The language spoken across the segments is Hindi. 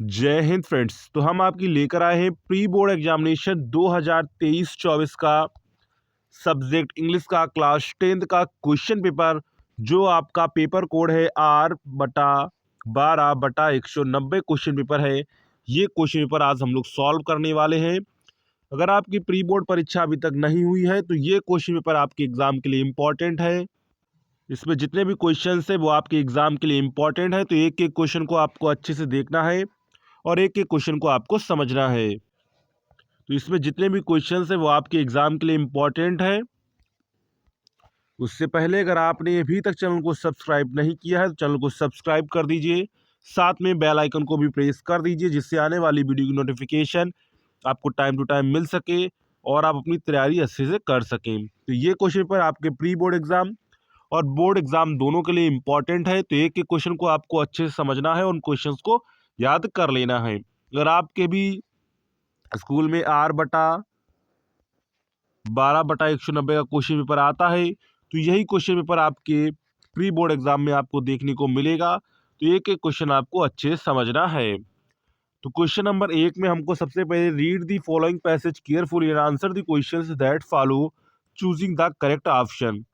जय हिंद फ्रेंड्स। तो हम आपकी लेकर आए हैं प्री बोर्ड एग्जामिनेशन 2023-24 का सब्जेक्ट इंग्लिश का क्लास 10th का क्वेश्चन पेपर, जो आपका पेपर कोड है R/12/190 क्वेश्चन पेपर है। ये क्वेश्चन पेपर आज हम लोग सॉल्व करने वाले हैं। अगर आपकी प्री बोर्ड परीक्षा अभी तक नहीं हुई है तो ये क्वेश्चन पेपर आपके एग्जाम के लिए इम्पोर्टेंट है। इसमें जितने भी क्वेश्चंस है वो आपके एग्जाम के लिए इम्पोर्टेंट है, तो एक एक क्वेश्चन को आपको अच्छे से देखना है और एक एक क्वेश्चन को आपको समझना है। तो इसमें जितने भी क्वेश्चंस है वो आपके एग्जाम के लिए इम्पोर्टेंट है। उससे पहले अगर आपने अभी तक चैनल को सब्सक्राइब नहीं किया है तो चैनल को सब्सक्राइब कर दीजिए, साथ में बेल आइकन को भी प्रेस कर दीजिए, जिससे आने वाली वीडियो की नोटिफिकेशन आपको टाइम टू टाइम मिल सके और आप अपनी तैयारी अच्छे से कर सकें। तो ये क्वेश्चन पर आपके प्री बोर्ड एग्जाम और बोर्ड एग्जाम दोनों के लिए इम्पोर्टेंट है। तो एक एक क्वेश्चन को आपको अच्छे से समझना है, उन क्वेश्चंस को याद कर लेना है। अगर आपके भी स्कूल में R/12/190 का क्वेश्चन पेपर आता है तो यही क्वेश्चन पेपर आपके प्री बोर्ड एग्जाम में आपको देखने को मिलेगा। तो एक एक क्वेश्चन आपको अच्छे से समझना है। तो क्वेश्चन नंबर 1 में हमको सबसे पहले read the following passage carefully and answer the questions that follow choosing the correct option.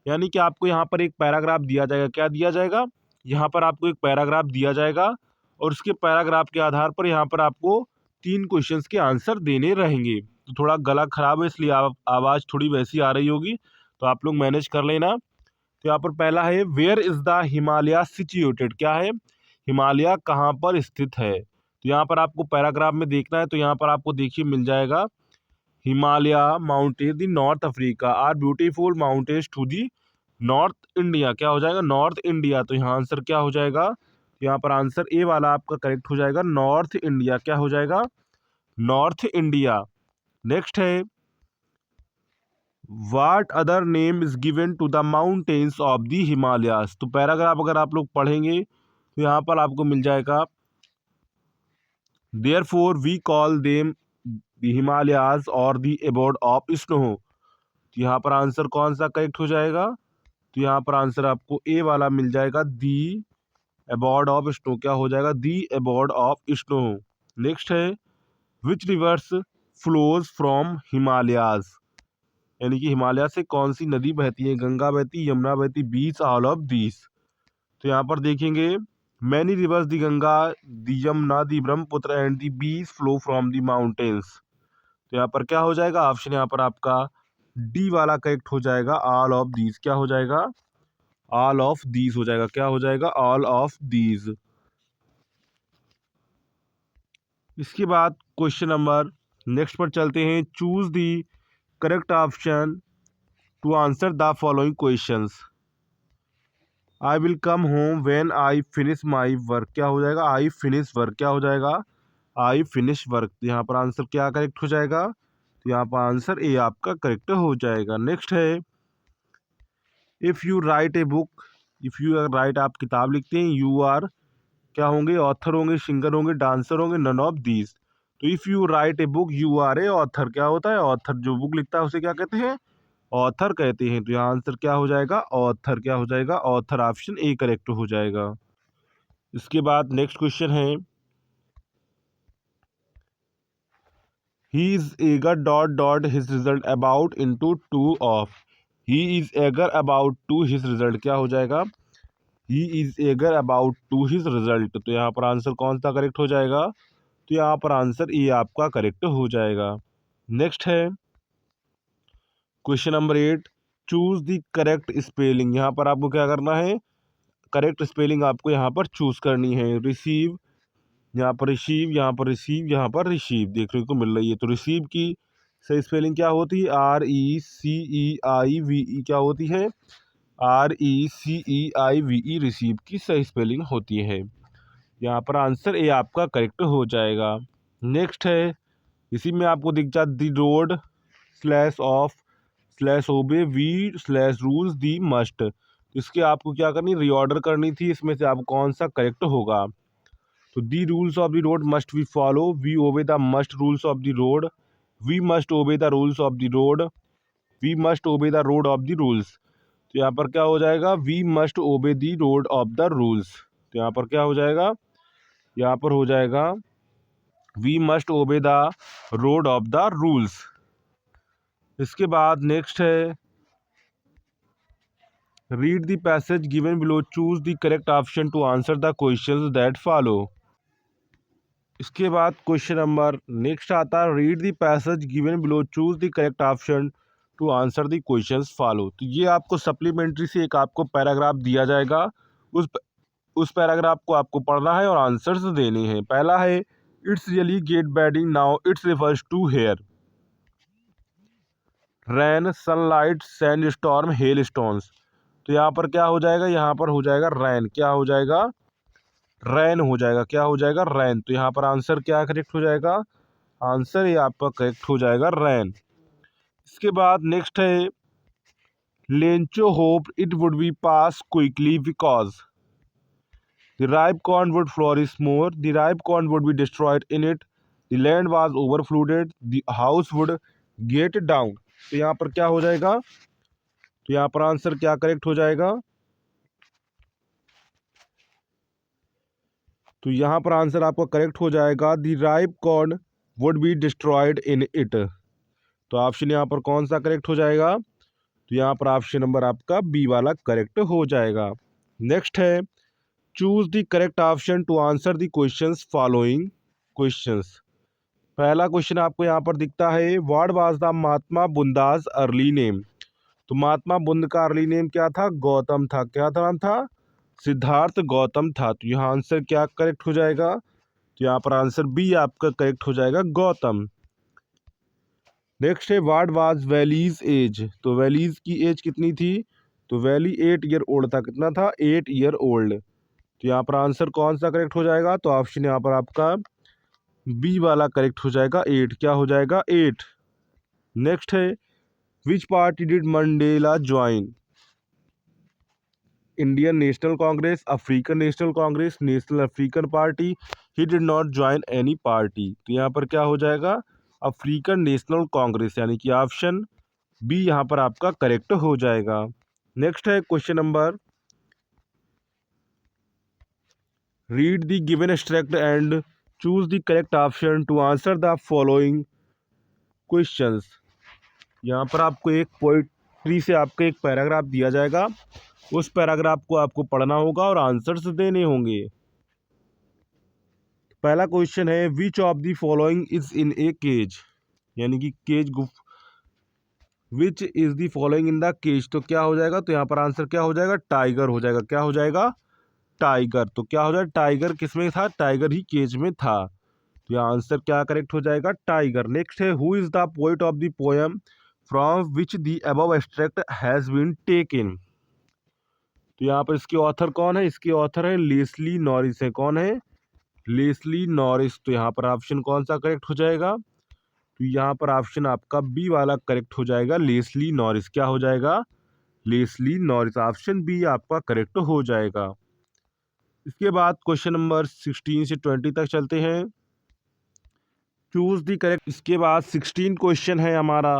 यानी कि आपको यहाँ पर एक पैराग्राफ दिया जाएगा। क्या दिया जाएगा? यहाँ पर आपको एक पैराग्राफ दिया जाएगा और उसके पैराग्राफ के आधार पर यहाँ पर आपको 3 क्वेश्चंस के आंसर देने रहेंगे। तो थोड़ा गला खराब है इसलिए आवाज़ थोड़ी वैसी आ रही होगी, तो आप लोग मैनेज कर लेना। तो यहाँ पर पहला है, where is the Himalaya situated. क्या है? हिमालय कहाँ पर स्थित है? तो यहाँ पर आपको पैराग्राफ में देखना है। तो यहाँ पर आपको देखिए मिल जाएगा, Himalaya mountain the north Africa are beautiful mountains to the north India. क्या हो जाएगा? North India. तो यहाँ आंसर क्या हो जाएगा? यहाँ पर आंसर ए वाला आपका करेक्ट हो जाएगा, नॉर्थ इंडिया। क्या हो जाएगा? North India. नेक्स्ट है, what other name is given to the mountains of the Himalayas. तो पैराग्राफ अगर आप लोग पढ़ेंगे तो यहाँ पर आपको मिल जाएगा, therefore we call them the Himalayas और द एबोर्ड ऑफ स्नो। तो यहाँ पर आंसर कौन सा करेक्ट हो जाएगा? तो यहाँ पर आंसर आपको ए वाला मिल जाएगा, दी अबॉर्ड ऑफ स्नो। क्या हो जाएगा? दी अबॉर्ड ऑफ स्नो। नेक्स्ट है, विच रिवर्स फ्लोज फ्रॉम हिमालयाज। यानी कि हिमालय से कौन सी नदी बहती है? गंगा बहती, यमुना बहती, बीच ऑल ऑफ दीस। तो यहाँ पर देखेंगे, many reverse the Ganga, the Yamuna, the Brahmaputra and the beach flow from the mountains. तो यहाँ पर क्या हो जाएगा? ऑप्शन यहाँ पर आपका डी वाला करेक्ट हो जाएगा, ऑल ऑफ दीज। क्या हो जाएगा? ऑल ऑफ दीज हो जाएगा। क्या हो जाएगा? All of these. इसके बाद क्वेश्चन नंबर नेक्स्ट पर चलते हैं, choose the correct option to answer the following questions. I will come home when I finish my work. क्या हो जाएगा? I finish work. क्या हो जाएगा? I finish work. यहाँ पर आंसर क्या करेक्ट हो जाएगा? तो यहाँ पर आंसर ए आपका करेक्ट हो जाएगा। नेक्स्ट है, if you write a book, if you right आप किताब लिखते हैं, यू आर क्या होंगे? ऑथर होंगे, सिंगर होंगे, डांसर होंगे, नन ऑफ दीज। तो if you write a book you are a author. क्या होता है? ऑथर। जो बुक लिखता है उसे क्या कहते हैं? ऑथर कहते हैं। तो यहाँ आंसर क्या हो जाएगा? ऑथर। क्या हो जाएगा? ऑथर। ऑप्शन ए करेक्ट हो जाएगा। इसके बाद नेक्स्ट क्वेश्चन है, he is eager dot dot his result about into to of. He is eager about to his result. क्या हो जाएगा? He is eager about to his result. तो यहाँ पर आंसर कौन सा करेक्ट हो जाएगा? तो यहाँ पर आंसर ए आपका करेक्ट हो जाएगा। नेक्स्ट है question number 8, choose the correct spelling. यहाँ पर आपको क्या करना है? करेक्ट स्पेलिंग आपको यहाँ पर चूज करनी है। रिसीव, यहाँ पर रिसीव, यहाँ पर रिसीव, यहाँ पर रिसीव देखने को मिल रही है। तो रिसीव की सही स्पेलिंग क्या होती है? RECEIVE। क्या होती है? RECEIVE रिसीव की सही स्पेलिंग होती है। यहाँ पर आंसर ए आपका करेक्ट हो जाएगा। नेक्स्ट है, इसी में आपको दिख जाता, the road slash of slash obey we slash rules the must. इसके आपको क्या करनी? रीऑर्डर करनी थी। इसमें से आपको कौन सा करेक्ट होगा? तो the rules of the road must we follow, we obey the must rules of the road, we must obey the rules of the road, we must obey the road of the rules. तो यहाँ पर क्या हो जाएगा? We must obey the road of the rules. तो यहाँ पर क्या हो जाएगा? यहाँ पर हो जाएगा we must obey the road of the rules. इसके बाद नेक्स्ट है read the passage given below, choose the correct option to answer the questions that follow. इसके बाद क्वेश्चन नंबर नेक्स्ट आता है read the passage given below, choose the correct option to answer the questions follow. तो ये आपको सप्लीमेंट्री से एक आपको पैराग्राफ दिया जाएगा, उस पैराग्राफ को आपको पढ़ना है और आंसर्स देने हैं। पहला है it's really get bedding now it's refers to hair, rain, sunlight, sand storm, hail stones. तो यहाँ पर क्या हो जाएगा, यहाँ पर हो जाएगा रैन, क्या हो जाएगा, रैन हो जाएगा, क्या हो जाएगा, रैन। तो यहाँ पर आंसर क्या करेक्ट हो जाएगा, आंसर ये आपका करेक्ट हो जाएगा रैन। इसके बाद नेक्स्ट है Lencho hope it would be pass quickly because the ripe corn would flourish more, the ripe corn would be destroyed in it, the land was overflooded, the house would get down। तो यहाँ पर क्या हो जाएगा, तो यहाँ पर आंसर क्या करेक्ट हो जाएगा, तो यहाँ पर आंसर आपका करेक्ट हो जाएगा the ripe corn would be destroyed in it. तो ऑप्शन यहाँ पर कौन सा करेक्ट हो जाएगा, तो यहाँ पर ऑप्शन नंबर आपका बी वाला करेक्ट हो जाएगा। नेक्स्ट है choose the correct option to answer the questions following questions. पहला क्वेश्चन आपको यहाँ पर दिखता है what was the Mahatma Buddha's early name. तो महात्मा बुंद का अर्ली नेम क्या था, गौतम था, क्या था नाम था, सिद्धार्थ गौतम था। तो यहाँ आंसर क्या करेक्ट हो जाएगा, तो यहाँ पर आंसर बी आपका करेक्ट हो जाएगा गौतम। नेक्स्ट है व्हाट वाज वैलीज एज। तो वैलीज की एज कितनी थी, तो वैली 8 ईयर ओल्ड था, कितना था, 8 ईयर ओल्ड। तो यहाँ पर आंसर कौन सा करेक्ट हो जाएगा, तो ऑप्शन यहाँ पर आपका बी वाला करेक्ट हो जाएगा 8, क्या हो जाएगा 8। नेक्स्ट है विच party did Mandela join, Indian national Congress, African national Congress, national African party, he did not join any party. तो यहाँ पर क्या हो जाएगा, अफ्रीकन नेशनल कांग्रेस, यानी कि ऑप्शन बी यहाँ पर आपका करेक्ट हो जाएगा। नेक्स्ट है question number read the given extract and choose the correct option to answer the following questions. यहाँ पर आपको एक पोइट्री से आपको एक पैराग्राफ दिया जाएगा, उस पैराग्राफ को आपको पढ़ना होगा और आंसर्स देने होंगे। पहला क्वेश्चन है which of the following is in a cage, यानी कि केज गुफ, which is the following in the cage. तो क्या हो जाएगा, तो यहाँ पर आंसर क्या हो जाएगा, टाइगर हो जाएगा, क्या हो जाएगा, टाइगर। तो क्या हो जाएगा, टाइगर किस में था, टाइगर ही केज में था। तो यहाँ आंसर क्या करेक्ट हो जाएगा, टाइगर। नेक्स्ट है who is the poet of the poem from which the above extract has been taken. तो यहाँ पर इसके ऑथर कौन है, इसके ऑथर है लेस्ली नॉरिस है, कौन है, लेस्ली नॉरिस। तो यहाँ पर ऑप्शन कौन सा करेक्ट हो जाएगा, तो यहाँ पर ऑप्शन आपका बी वाला करेक्ट हो जाएगा लेस्ली नॉरिस, क्या हो जाएगा, लेस्ली नॉरिस, ऑप्शन बी आपका करेक्ट हो जाएगा। इसके बाद क्वेश्चन नंबर 16 से 20 तक चलते हैं, चूज द करेक्ट। इसके बाद 16 क्वेश्चन है हमारा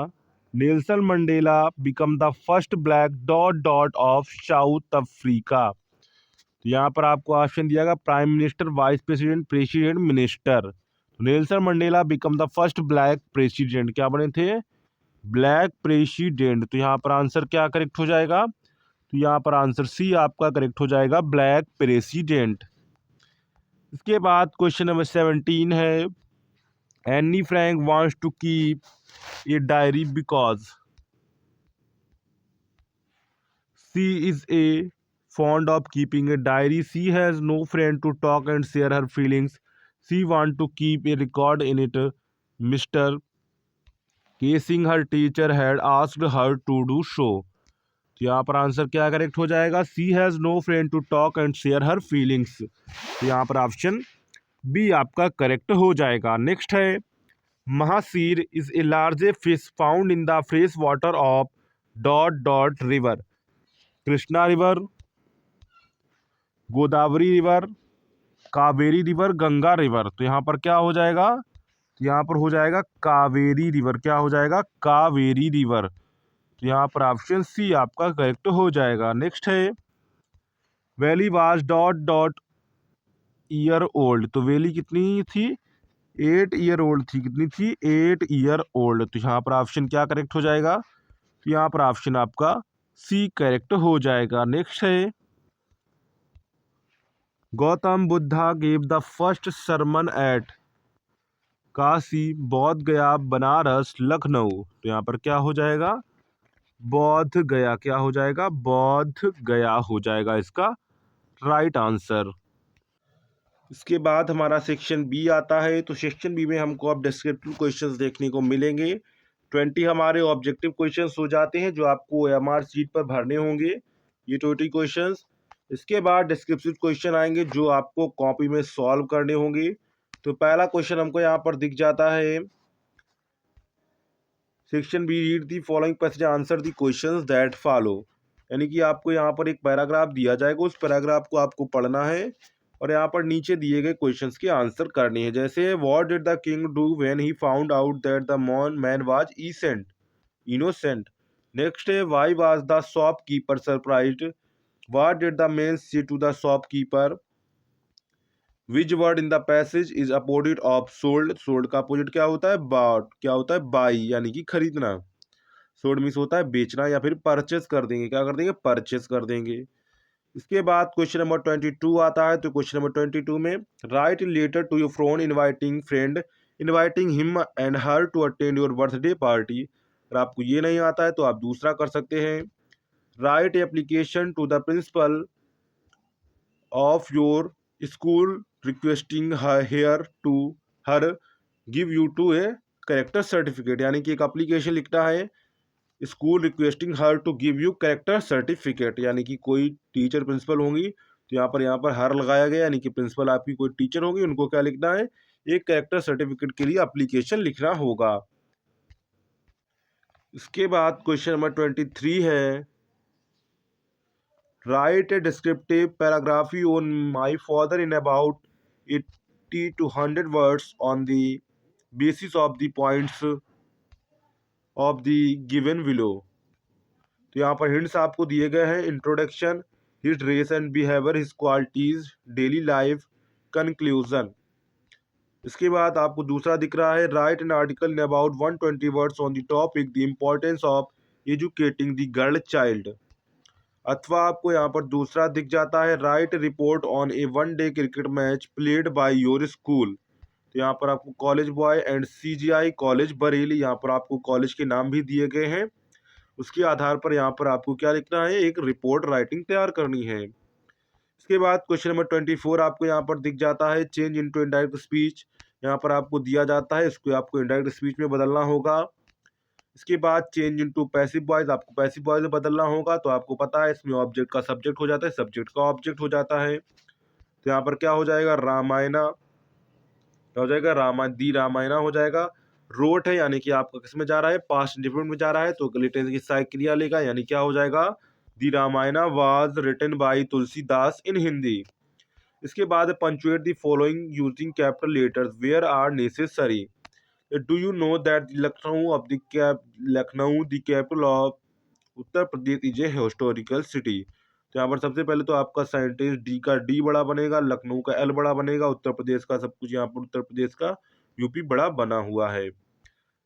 Nelson Mandela become the first black dot dot of South Africa. तो यहाँ पर आपको ऑप्शन दिया गया prime minister, vice president, president, minister. तो Nelson Mandela become the first black president, क्या बने थे, ब्लैक प्रेसिडेंट। तो यहाँ पर आंसर क्या करेक्ट हो जाएगा, तो यहाँ पर आंसर सी आपका करेक्ट हो जाएगा ब्लैक प्रेसिडेंट। इसके बाद क्वेश्चन नंबर 17 है Anne Frank wants to keep a diary because she is a fond of keeping a diary, she has no friend to talk and share her feelings, she want to keep a record in it, Mr. Casing her teacher had asked her to do so। तो यहाँ पर आंसर क्या करेक्ट हो जाएगा, she has no friend to talk and share her feelings. तो यहाँ पर ऑप्शन बी आपका करेक्ट हो जाएगा। नेक्स्ट है mahseer is a large fish found in the fresh water of dot dot river, Krishna river, Godavari river, Kaveri river, Ganga river. तो यहाँ पर क्या हो जाएगा, तो यहाँ पर हो जाएगा कावेरी रिवर, क्या हो जाएगा, कावेरी रिवर। तो यहाँ पर ऑप्शन सी आपका करेक्ट हो जाएगा। नेक्स्ट है valley was dot dot year old, तो वेली कितनी थी? 8 ईयर ओल्ड थी। कितनी थी? 8 ईयर ओल्ड। तो यहाँ पर ऑप्शन क्या करेक्ट हो जाएगा? तो यहाँ पर ऑप्शन आपका सी करेक्ट हो जाएगा। नेक्स्ट है Gautam Buddha gave the first sermon at Kashi, Bodh Gaya, Banaras, Lucknow. तो यहाँ पर क्या हो जाएगा? बौद्ध गया। क्या हो जाएगा? बौद्ध गया हो जाएगा इसका राइट आंसर। इसके बाद हमारा सेक्शन बी आता है। तो सेक्शन बी में हमको अब डिस्क्रिप्टिव क्वेश्चंस देखने को मिलेंगे। 20 हमारे ऑब्जेक्टिव क्वेश्चंस हो जाते हैं जो आपको OMR शीट पर भरने होंगे, ये 20 क्वेश्चंस। इसके बाद डिस्क्रिप्टिव क्वेश्चन आएंगे जो आपको कॉपी में सॉल्व करने होंगे। तो पहला क्वेश्चन हमको यहाँ पर दिख जाता है, section B, read the following passage, answer the questions that follow. यानी कि आपको यहाँ पर एक पैराग्राफ दिया जाएगा, उस पैराग्राफ को आपको पढ़ना है और यहाँ पर नीचे दिए गए क्वेश्चंस के आंसर करने हैं। जैसे what did the king do when he found out that the man was innocent. Next है why was the shopkeeper surprised, what did the man say to the shopkeeper, which word in the passage is opposite of sold, sold का अपोजिट क्या होता है? बॉट। क्या होता है? बाई, यानी कि खरीदना। सोल्ड मीन्स होता है बेचना या फिर परचेस कर देंगे। क्या कर देंगे? परचेस कर देंगे। इसके बाद क्वेश्चन नंबर 22 आता है। तो क्वेश्चन नंबर 22 में write letter to your friend inviting him and her to attend your birthday party. अगर आपको ये नहीं आता है तो आप दूसरा कर सकते हैं, write application to the principal of your school requesting her to her give you to a character certificate. यानी कि एक एप्लीकेशन लिखना है, school requesting her to give you character certificate. यानी कि कोई टीचर प्रिंसिपल होंगी तो यहाँ पर हर लगाया गया, यानी कि प्रिंसिपल आपकी कोई टीचर होगी, उनको क्या लिखना है? एक करेक्टर सर्टिफिकेट के लिए एप्लीकेशन लिखना होगा। इसके बाद क्वेश्चन नंबर 23 है, write a descriptive paragraph on my father in about 80 to 100 words on the basis of the points of the given below. तो यहाँ पर हिंट्स आपको दिए गए हैं, introduction, his race and behaviour, his qualities, daily life, conclusion. इसके बाद आपको दूसरा दिख रहा है, write an article in about 120 words on the topic the importance of educating the girl child. अथवा आपको यहाँ पर दूसरा दिख जाता है, right report on A 1 day cricket match played by your school. तो यहाँ पर आपको college boy and CGI college Bareilly, यहाँ पर आपको कॉलेज के नाम भी दिए गए हैं, उसके आधार पर यहाँ पर आपको क्या लिखना है? एक रिपोर्ट राइटिंग तैयार करनी है। इसके बाद क्वेश्चन नंबर 24 आपको यहाँ पर दिख जाता है, चेंज इनटू इनडायरेक्ट स्पीच। यहाँ पर आपको दिया जाता है, इसको आपको इनडायरेक्ट स्पीच में बदलना होगा। इसके बाद चेंज इनटू पैसिव वॉइस, आपको पैसिव वॉइस में बदलना होगा। तो आपको पता है इसमें ऑब्जेक्ट का सब्जेक्ट हो जाता है, सब्जेक्ट का ऑब्जेक्ट हो जाता है। तो यहाँ पर क्या हो जाएगा? रामायणा। क्या हो जाएगा? दी रामायणा हो जाएगा। रोट है यानी कि आपका किस में जा रहा है? पास्ट इंडिफिनिट में जा रहा है, तो अगले टेंस की सहायक क्रिया लेगा, यानी क्या हो जाएगा? The Ramayana was written by Tulsidas in Hindi. इसके बाद punctuate the following using capital letters where are necessary. Do you know that Lucknow the capital of Uttar Pradesh is a historical city. तो यहाँ पर सबसे पहले तो आपका साइंटिस्ट डी का डी बड़ा बनेगा, लखनऊ का एल बड़ा बनेगा, उत्तर प्रदेश का सब कुछ यहाँ पर उत्तर प्रदेश का यूपी बड़ा बना हुआ है।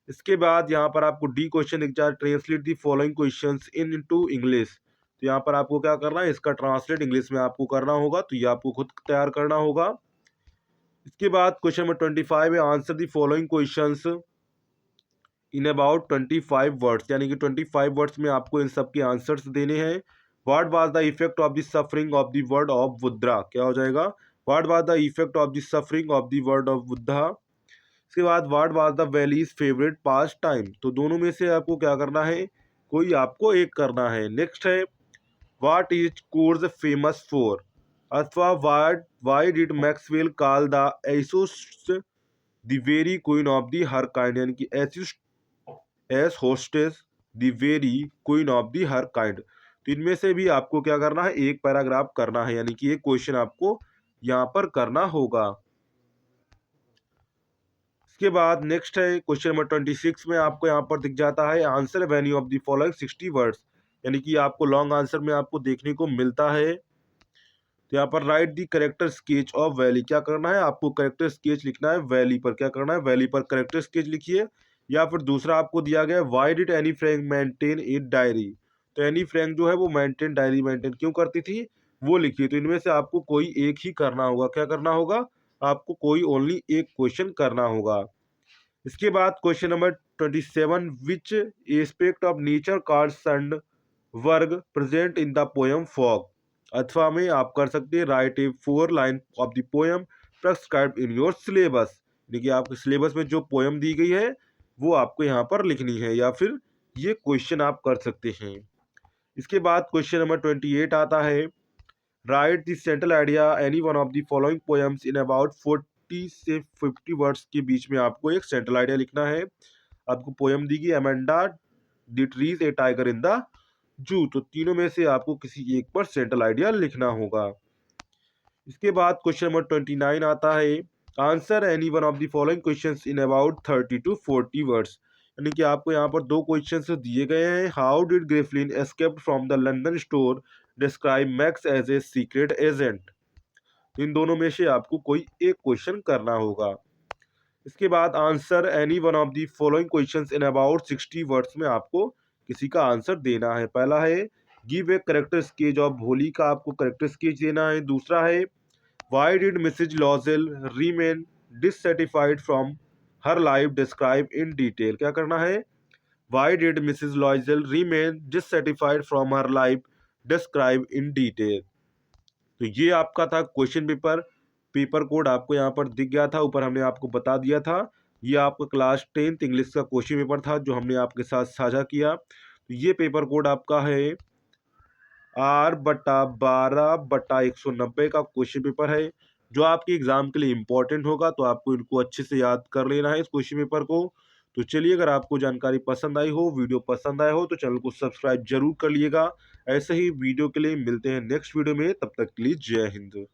इसके बाद यहाँ पर आपको डी क्वेश्चन दिख जाए, translate the following questions into English. तो यहाँ पर आपको क्या करना है? इसका ट्रांसलेट इंग्लिश में आपको करना होगा, तो ये आपको खुद तैयार करना होगा। इसके बाद क्वेश्चन नंबर 25 है, answer the following questions in about 25 words. यानी कि 25 वर्ड्स में आपको इन सब के आंसर्स देने हैं। What was the effect of the suffering of the word of Buddha. क्या हो जाएगा? What was the effect of the suffering of the word of Buddha. इसके बाद what was the valleys favourite pass time. तो दोनों में से आपको क्या करना है? कोई आपको एक करना है। नेक्स्ट है, what is Coorg famous for, अथवा why did Maxwell call the एसोस the very queen of the her kind. यानी कि as hostess the very queen of the her kind. तो इनमें से भी आपको क्या करना है? एक पैराग्राफ करना है, यानी कि एक क्वेश्चन आपको यहाँ पर करना होगा। इसके बाद नेक्स्ट है क्वेश्चन नंबर 26 में आपको यहाँ पर दिख जाता है, answer venue of the following 60 words. यानी कि आपको लॉन्ग आंसर में आपको देखने को मिलता है तो यहाँ पर right the character sketch of valley, क्या करना है आपको, करेक्टर स्केच लिखना है वैली पर। क्या करना है, वैली पर करेक्टर स्केच लिखिए। या फिर दूसरा आपको दिया गया है why did Anne Frank maintain a diary, तो एनी फ्रैंक जो है वो डायरी मेंटेन क्यों करती थी, वो लिखिए। तो इनमें से आपको कोई एक ही करना होगा। क्या करना होगा, आपको कोई ओनली एक क्वेश्चन करना होगा। इसके बाद question number 27, which aspect of nature Carl Sandburg present in the poem fog. अथवा में आप कर सकते हैं write a 4 line of the poem prescribed in your syllabus, देखिए आपके सिलेबस में जो पोएम दी गई है वो आपको यहाँ पर लिखनी है, या फिर ये क्वेश्चन आप कर सकते हैं। इसके बाद क्वेश्चन नंबर 28 आता है, right the central idea any one of the following poems in about 40 से 50 वर्ड्स के बीच में आपको एक सेंट्रल आइडिया लिखना है। आपको पोएम दी गई Amanda the trees A tiger in the zoo, तो तीनों में से आपको किसी एक पर सेंट्रल आइडिया लिखना होगा। इसके बाद क्वेश्चन नंबर 29 आता है, answer any one of the following questions in about 30 to 40 words, यानी कि आपको यहाँ पर दो क्वेश्चंस दिए गए हैं। How did Griffin escaped from the London store, describe Max as a secret agent, इन दोनों में से आपको कोई एक क्वेश्चन करना होगा। इसके बाद answer any one of the following questions in about 60 words में आपको किसी का आंसर देना है। पहला है give a character sketch of Holly, का आपको करेक्टर स्केच देना है। दूसरा है why did Mrs Loisel remain dissatisfied from her life, describe in detail, क्या करना है, why did Mrs Loisel remain dissatisfied from her life, describe in detail. तो ये आपका था क्वेश्चन पेपर। पेपर कोड आपको यहाँ पर दिख गया था, ऊपर हमने आपको बता दिया था। ये आपका क्लास 10th इंग्लिश का क्वेश्चन पेपर था जो हमने आपके साथ साझा किया। तो ये पेपर कोड आपका है R/12/190 का क्वेश्चन पेपर है, जो आपके एग्जाम के लिए इंपॉर्टेंट होगा। तो आपको इनको अच्छे से याद कर लेना है इस क्वेश्चन पेपर को। तो चलिए, अगर आपको जानकारी पसंद आई हो, वीडियो पसंद आया हो, तो चैनल को सब्सक्राइब जरूर कर लिएगा। ऐसे ही वीडियो के लिए मिलते हैं नेक्स्ट वीडियो में, तब तक के लिए जय हिंद।